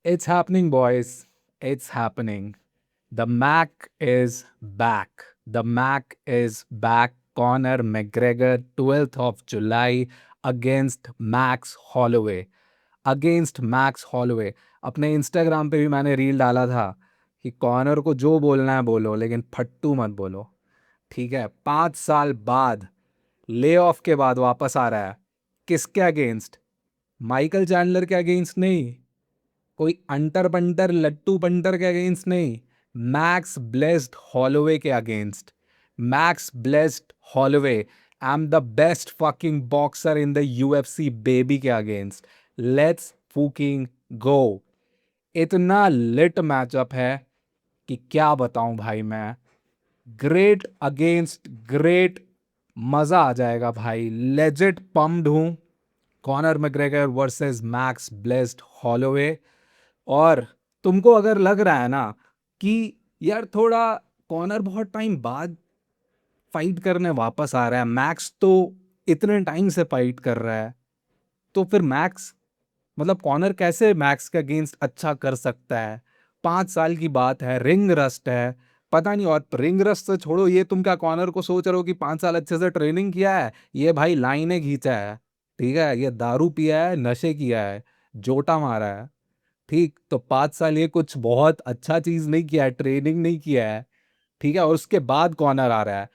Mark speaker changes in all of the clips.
Speaker 1: It's happening, boys. It's happening. The Mac is back. The Mac is back. Conor McGregor, 12th of July against Max Holloway. Against max Holloway. अपने Instagram पे भी मैंने reel डाला था कि Connor को जो बोलना है बोलो, लेकिन फट्टू मत बोलो। ठीक है, 5 साल बाद, ले ऑफ के बाद वापस आ रहा है। किसके अगेंस्ट? माइकल चैंडलर के अगेंस्ट नहीं, कोई अंटर पंटर लट्टू पंटर के अगेंस्ट नहीं, मैक्स ब्लेस्ड हॉलोवे के against. Max blessed Holloway, I am the best fucking boxer in the UFC baby के अगेंस्ट। लेट्स फुकिंग गो। इतना लिट मैचअप है कि क्या बताऊं भाई मैं। ग्रेट अगेंस्ट ग्रेट, मजा आ जाएगा भाई। लेजिट पम्प्ड हूं। Connor McGregor versus max blessed Holloway. और तुमको अगर लग रहा है ना कि यार थोड़ा कॉनर बहुत टाइम बाद फाइट करने वापस आ रहा है, मैक्स तो इतने टाइम से फाइट कर रहा है, तो फिर मैक्स, मतलब कॉनर कैसे मैक्स के अगेंस्ट अच्छा कर सकता है? 5 साल की बात है, रिंग रस्ट है, पता नहीं। और रिंग रस्ट से छोड़ो, ये तुम क्या कॉनर को सोच रहे हो कि 5 साल अच्छे से ट्रेनिंग किया है? ये भाई लाइनें खींचा है, ठीक है, ये दारू पिया है, नशे किया है, जोटा मारा है। ठीक, तो 5 साल ये कुछ बहुत अच्छा चीज नहीं किया है, ट्रेनिंग नहीं किया है, ठीक है, और उसके बाद कॉर्नर आ रहा है।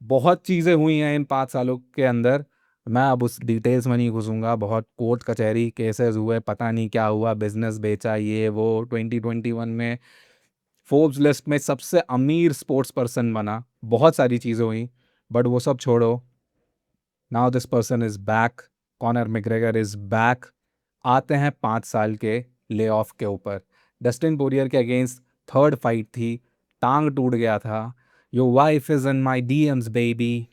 Speaker 1: बहुत चीजें हुई हैं इन 5 सालों के अंदर। मैं अब उस डिटेल्स में नहीं घुसूंगा। बहुत कोर्ट कचहरी केसेस हुए, पता नहीं क्या हुआ, बिजनेस बेचा, ये वो। 2021 में फोर्ब्स लिस्ट में सबसे अमीर स्पोर्ट्स पर्सन बना, बहुत सारी चीजें हुई। बट वो सब छोड़ो, now this person is back. Conor McGregor is back. आते हैं 5 साल के ले ऑफ के ऊपर। डस्टिन पोरियर के अगेंस्ट थर्ड फाइट थी, टांग टूट गया था। Your wife is in my DMs baby.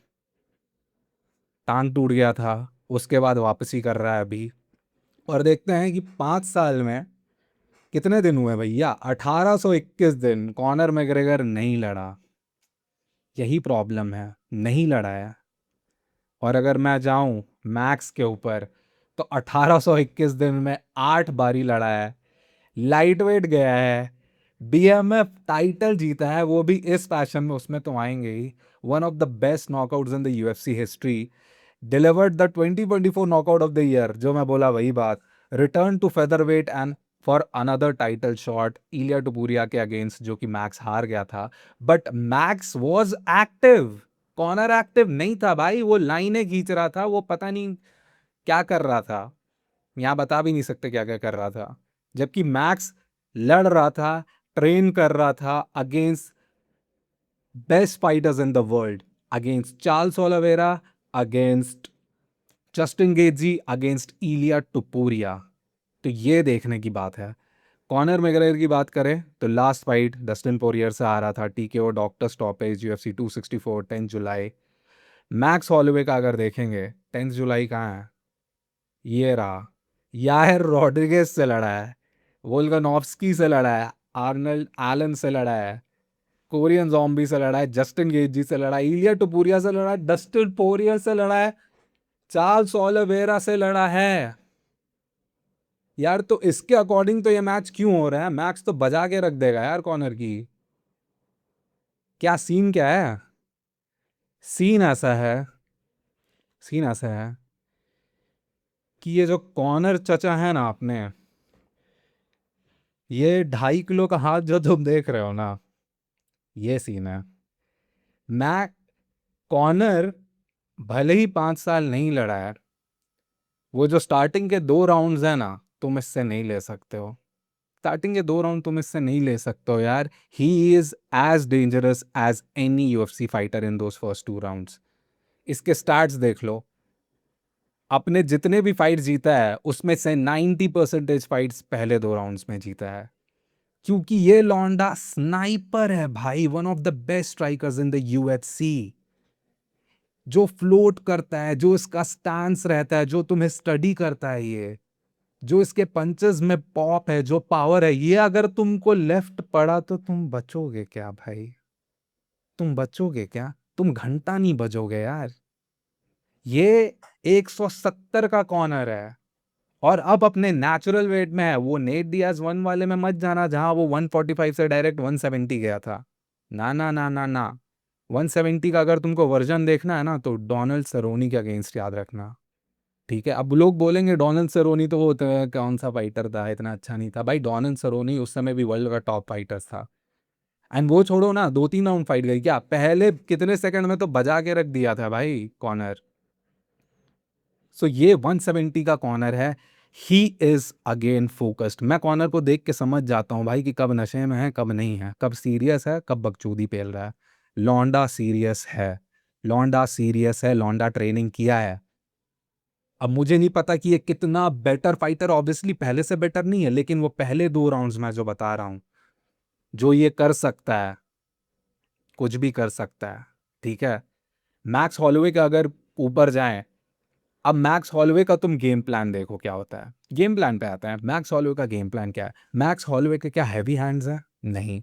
Speaker 1: टांग टूट गया था, उसके बाद वापसी कर रहा है अभी। और देखते हैं कि 5 साल में कितने दिन हुए भैया। 1821 दिन कॉनर मैग्रेगर नहीं लड़ा। यही प्रॉब्लम है, नहीं लड़ा है। और अगर मैं जाऊं मैक्स के ऊपर, तो 1821 दिन में 8 बारी लड़ा है, लाइट वेट गया है, बीएमएफ टाइटल जीता है, वो भी इस फैशन में, उसमें तो आएंगे ही। One of the best knockouts in the UFC history. Delivered the 2024 knockout of the year, जो मैं बोला वही बात। Return to featherweight and for another title shot Ilia Topuria के अगेंस्ट, जो कि मैक्स हार गया था। But max was active. Corner active नहीं था भाई, वो लाइनें खींच रहा था, वो पता नहीं क्या कर रहा था। यहाँ बता भी नहीं सकते क्या क्या कर रहा था। जबकि मैक्स लड़ रहा था, ट्रेन कर रहा था against best fighters in the world, against Charles Oliveira, against Justin Gaethje, against Ilia Topuria. तो ये देखने की बात है। कॉनर मैग्रेगर की बात करें तो लास्ट फाइट डस्टिन पोरियर से आ रहा था, टीकेओ डॉक्टर स्टॉपेज, यूएफसी 264, 10 जुलाई। मैक्स हॉलोवे का अगर देखेंगे, 10 जुलाई कहाँ है? ये रहा। यार रॉड्रिगेज से लड़ा है, वोल्गनॉफ्स्की से लड़ा है, आर्नल्ड एलन से लड़ा है, कोरियन जॉम्बी से लड़ा है, जस्टिन गेजी से लड़ा है, इलिया टुपुरिया से लड़ा है, डस्टिन पोरियर से लड़ा है, चार्ल्स ओलिवेरा से लड़ा है। यार तो इसके अकॉर्डिंग तो ये मैच क्यों हो रहा है? मैक्स तो बजा के रख देगा यार कॉर्नर की। क्या सीन क्या है? सीन ऐसा है, सीन ऐसा है कि ये जो कॉर्नर चचा है ना अपने, ये 2.5 किलो का हाथ जो तुम देख रहे हो ना, ये सीन है। मैं कॉर्नर भले ही 5 साल नहीं लड़ा है, वो जो स्टार्टिंग के 2 राउंड्स है ना, तुम इससे नहीं ले सकते हो। स्टार्टिंग के 2 राउंड तुम इससे नहीं ले सकते हो यार। He is as dangerous as any UFC fighter in those first 2 rounds. इसके स्टार्ट्स देख लो। अपने जितने भी फाइट जीता है उसमें से 90% फाइट्स पहले 2 राउंड्स में जीता है। क्योंकि ये लौंडा स्नाइपर है भाई, one of the best strikers in the UFC. जो फ्लोट करता है, जो इसका स्टांस रहता है, जो तुम्हें स्टडी करता है, ये जो इसके पंचेस में पॉप है, जो पावर है, ये अगर तुमको लेफ्ट पड़ा तो तुम बचोगे क्या भाई? तुम बचोगे क्या? तुम घंटा नहीं बजोगे यार। ये 170 का कॉर्नर है, और अब अपने नेचुरल वेट में है। वो नेट डियाज 1 वाले में मत जाना जहां वो 145 से डायरेक्ट 170 गया था। ना ना ना ना ना, 170 का अगर तुमको वर्जन देखना है ना तो डोनाल्ड सरोनी के अगेंस्ट याद रखना। ठीक है, अब लोग बोलेंगे डोनाल्ड सरोनी तो वो कौन सा फाइटर था, इतना अच्छा नहीं था। भाई डोनाल्ड सरोनी उस समय भी वर्ल्ड का टॉप फाइटर था। एंड वो छोड़ो ना, 2-3 राउंड फाइट गई क्या, पहले कितने सेकंड में तो बजा के रख दिया था भाई कॉर्नर। सो ये 170 का कॉर्नर है। He is again focused. मैं कॉर्नर को देख के समझ जाता हूँ भाई कि कब नशे में है कब नहीं है, कब सीरियस है कब बकचोदी पेल रहा है। लौंडा सीरियस है, लौंडा सीरियस है, लौंडा ट्रेनिंग किया है। अब मुझे नहीं पता कि ये कितना बेटर फाइटर, ऑब्वियसली पहले से बेटर नहीं है, लेकिन वो पहले 2 राउंड्स में जो बता रहा हूं, जो ये कर सकता है, कुछ भी कर सकता है। ठीक है, मैक्स हॉलोवे का अगर ऊपर जाएं, अब मैक्स हॉलोवे का तुम गेम प्लान देखो क्या होता है। गेम प्लान पे आते हैं। मैक्स हॉलोवे का गेम प्लान क्या है? मैक्स हॉलोवे के क्या हैवी हैंड्स हैं? नहीं,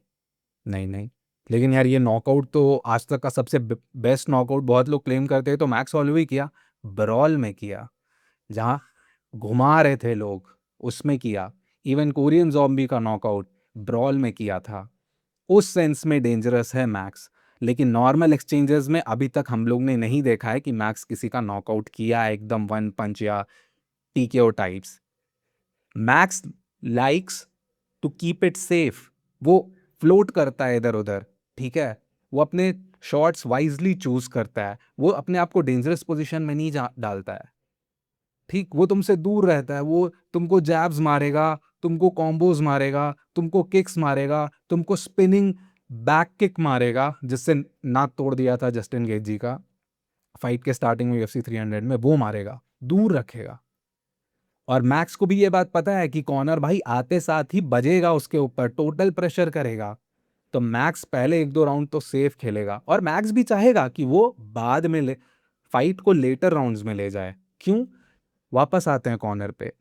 Speaker 1: नहीं नहीं। लेकिन यार ये नॉकआउट तो आज तक का सबसे बेस्ट नॉकआउट बहुत लोग क्लेम करते हैं, तो मैक्स हॉलोवे किया, ब्रॉल में किया, जहां घुमा रहे थे लोग उसमें किया। इवन कोरियन जॉम्बी का नॉकआउट ब्रॉल में किया था। उस सेंस में डेंजरस है मैक्स। लेकिन नॉर्मल एक्सचेंजेस में अभी तक हम लोग ने नहीं देखा है कि मैक्स किसी का नॉकआउट किया है एकदम 1 पंच या TKO types. Max likes to keep it safe. वो फ्लोट करता है इधर उधर। ठीक है, वो अपने शॉट्स वाइजली चूज करता है। वो अपने आप को डेंजरस पोजीशन में नहीं डालता है। ठीक, वो तुमसे दूर रहता है। वो तुमको जैब्स मारेगा, तुमको कॉम्बोज मारेगा, तुमको किक्स मारेगा, तुमको स्पिनिंग बैक किक मारेगा, जिससे नाक तोड़ दिया था जस्टिन गेजी का फाइट के स्टार्टिंग में UFC 300 में। वो मारेगा, दूर रखेगा। और मैक्स को भी ये बात पता है कि कॉर्नर भाई आते साथ ही बजेगा उसके ऊपर, टोटल प्रेशर करेगा। तो मैक्स पहले 1-2 राउंड तो सेफ खेलेगा, और मैक्स भी चाहेगा कि वो बाद में फाइट को लेटर राउंड्स में ले जाए। क्यों? वापस आते हैं कॉर्नर पे।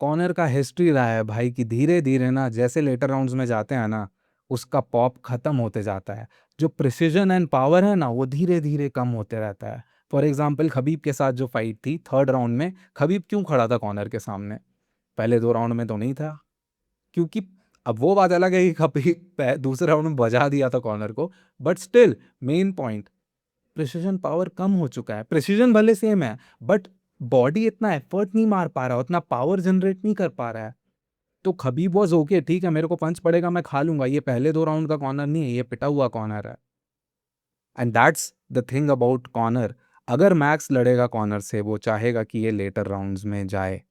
Speaker 1: कॉर्नर का हिस्ट्री रहा है भाई कि धीरे धीरे ना, जैसे लेटर राउंड्स में जाते हैं ना, उसका पॉप खत्म होते जाता है। जो प्रिसीजन एंड पावर है ना, वो धीरे धीरे कम होते रहता है। फॉर एग्जाम्पल खबीब के साथ जो फाइट थी 3rd राउंड में, खबीब क्यों खड़ा था कॉर्नर के सामने? पहले 2 राउंड में तो नहीं था। क्योंकि अब वो बात अलग है कि खबीब दूसरे राउंड में बजा दिया था कॉर्नर को, but still main point, precision power कम हो चुका है। प्रिसीजन भले सेम है, बट बॉडी इतना एफर्ट नहीं मार पा रहा, उतना पावर जनरेट नहीं कर पा रहा है। तो खबीब वॉज ओके, ठीक है मेरे को पंच पड़ेगा मैं खा लूंगा, ये पहले 2 राउंड का कॉर्नर नहीं है, ये पिटा हुआ कॉर्नर है। And that's the thing about corner. अगर मैक्स लड़ेगा कॉर्नर से, वो चाहेगा कि ये लेटर राउंड्स में जाए,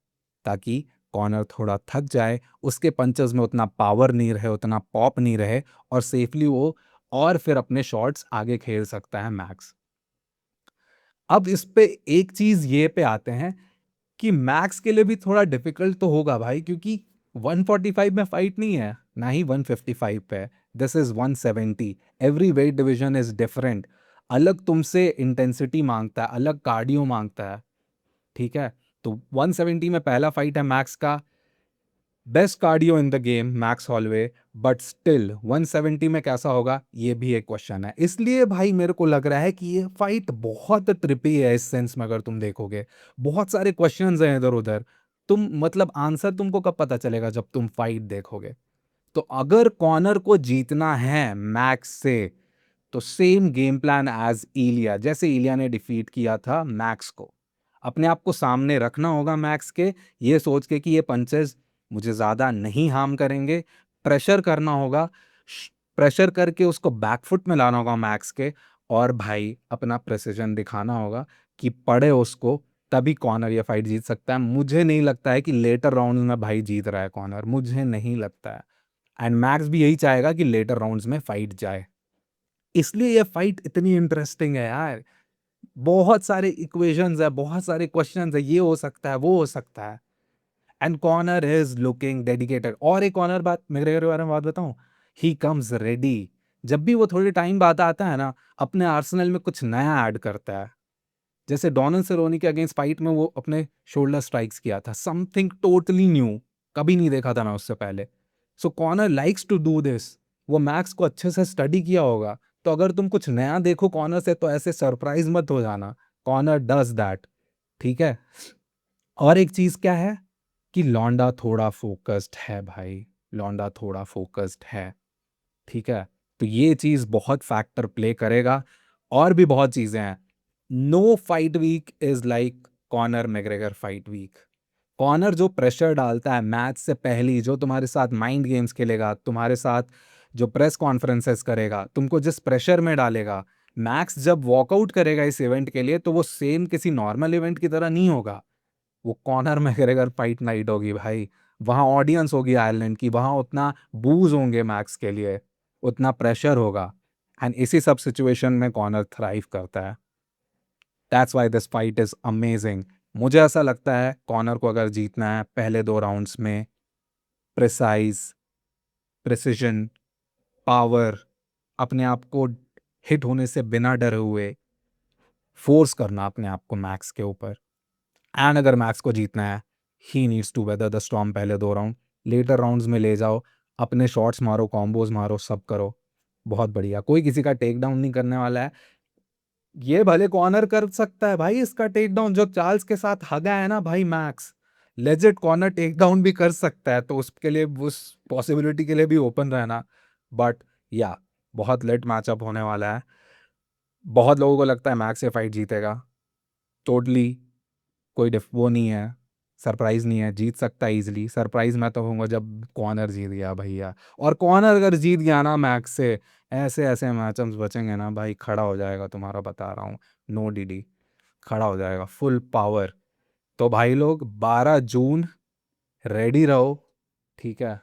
Speaker 1: ताकि कॉर्नर थोड़ा थक जाए, उसके पंचेस में उतना पावर नहीं रहे, उतना पॉप नहीं रहे, और सेफली वो और फिर अपने शॉट्स आगे खेल सकता है मैक्स। अब इस पे एक चीज ये पे आते हैं कि मैक्स के लिए भी थोड़ा डिफिकल्ट तो होगा भाई, क्योंकि 145 में फाइट नहीं है, ना ही 155 पे। This is 170। Every weight division is different. अलग तुमसे इंटेंसिटी मांगता है, अलग कार्डियो मांगता है। ठीक है, तो 170 में पहला फाइट है मैक्स का, best cardio in the game max hallway. But still 170 में कैसा होगा, ये भी एक क्वेश्चन है। इसलिए भाई मेरे को लग रहा है कि ये फाइट बहुत ट्रिपी है इस सेंस में। अगर तुम देखोगे बहुत सारे क्वेश्चंस हैं इधर उधर। तुम मतलब आंसर तुमको कब पता चलेगा, जब तुम फाइट देखोगे। तो अगर कॉर्नर को जीतना है मैक्स से, तो सेम गेम प्लान एज इलिया, जैसे इलिया ने डिफीट किया था मैक्स को, अपने आप को सामने रखना होगा मैक्स के, ये सोच के कि ये पंचेस मुझे ज्यादा नहीं हार्म करेंगे। प्रेशर करना होगा, प्रेशर करके उसको बैकफुट में लाना होगा मैक्स के, और भाई अपना प्रेसिजन दिखाना होगा कि पड़े उसको, तभी कॉर्नर ये फाइट जीत सकता है। मुझे नहीं लगता है कि लेटर राउंड में भाई जीत रहा है कॉर्नर, मुझे नहीं लगता है। एंड मैक्स भी यही चाहेगा कि लेटर राउंड्स में फाइट जाए। इसलिए ये फाइट इतनी इंटरेस्टिंग है यार। बहुत सारे इक्वेशंस है, बहुत सारे क्वेश्चंस है, ये हो सकता है वो हो सकता है। And corner is looking dedicated. और एक कॉर्नर बात मैग्रेगर के बारे में बात बताऊं, ही कम्स रेडी। जब भी वो थोड़े टाइम बाद आता है ना, अपने आर्सेनल में कुछ नया ऐड करता है। जैसे डोनाल्ड सेरोनी के अगेंस्ट फाइट में वो अपने शोल्डर स्ट्राइक्स किया था, समथिंग टोटली न्यू, कभी नहीं देखा था मैं उससे पहले। So Conor likes to do this. वो मैक्स को अच्छे से स्टडी किया होगा। तो अगर तुम कुछ नया देखो कॉर्नर से, तो ऐसे सरप्राइज मत हो जाना। Corner does that. ठीक है, और एक चीज क्या है, कि लौंडा थोड़ा फोकस्ड है भाई, लौंडा थोड़ा फोकस्ड है। ठीक है, तो ये चीज बहुत फैक्टर प्ले करेगा। और भी बहुत चीजें हैं। No fight week is like Conor McGregor fight week. Conor जो प्रेशर डालता है मैच से पहले, जो तुम्हारे साथ माइंड गेम्स खेलेगा, तुम्हारे साथ जो प्रेस कॉन्फ्रेंसेस करेगा, तुमको जिस प्रेशर में डालेगा, मैक्स जब वॉकआउट करेगा इस इवेंट के लिए तो वो सेम किसी नॉर्मल इवेंट की तरह नहीं होगा। वो कॉनर मैग्रेगर फाइट नाइट होगी भाई। वहां ऑडियंस होगी आयरलैंड की, वहां उतना बूज होंगे मैक्स के लिए, उतना प्रेशर होगा। एंड इसी सब सिचुएशन में कॉनर थ्राइव करता है। That's why this fight is amazing. मुझे ऐसा लगता है कॉनर को अगर जीतना है पहले 2 राउंड्स में, प्रिसाइज, प्रिसिजन, पावर, अपने आप को हिट होने से बिना डरे हुए फोर्स करना अपने आप को मैक्स के ऊपर। एंड अगर मैक्स को जीतना है, he needs to weather the storm पहले 2 राउंड। लेटर राउंड्स में ले जाओ, अपने शॉट्स मारो, कॉम्बोज मारो, सब करो। बहुत बढ़िया, कोई किसी का टेक डाउन नहीं करने वाला है। ये भले कॉर्नर कर सकता है भाई इसका टेक डाउन, जो चार्ल्स के साथ हगा है ना भाई Max, legit Conor takedown भी कर सकता है, तो उसके लिए, उस पॉसिबिलिटी के लिए भी ओपन रहना। बट या बहुत लेट मैचअप होने वाला है। बहुत लोगों को लगता है मैक्स ये फाइट जीतेगा। टोटली कोई वो नहीं है, सरप्राइज नहीं है, जीत सकता है इजीली। सरप्राइज मैं तो होऊंगा जब कॉर्नर जीत गया भैया। और कॉर्नर अगर जीत गया ना मैक्स से, ऐसे ऐसे मैचअप्स बचेंगे ना भाई, खड़ा हो जाएगा, तुम्हारा बता रहा हूँ। नो डीडी, खड़ा हो जाएगा फुल पावर। तो भाई लोग 12 जून रेडी रहो। ठीक है,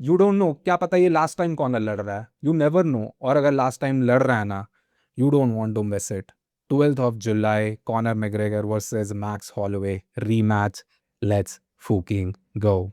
Speaker 1: यू डोंट नो, क्या पता ये लास्ट टाइम कॉर्नर लड़ रहा है, यू नेवर नो। और अगर लास्ट टाइम लड़ रहा है ना, you don't want to miss it. 12th of July, Conor McGregor versus Max Holloway rematch. Let's fucking go.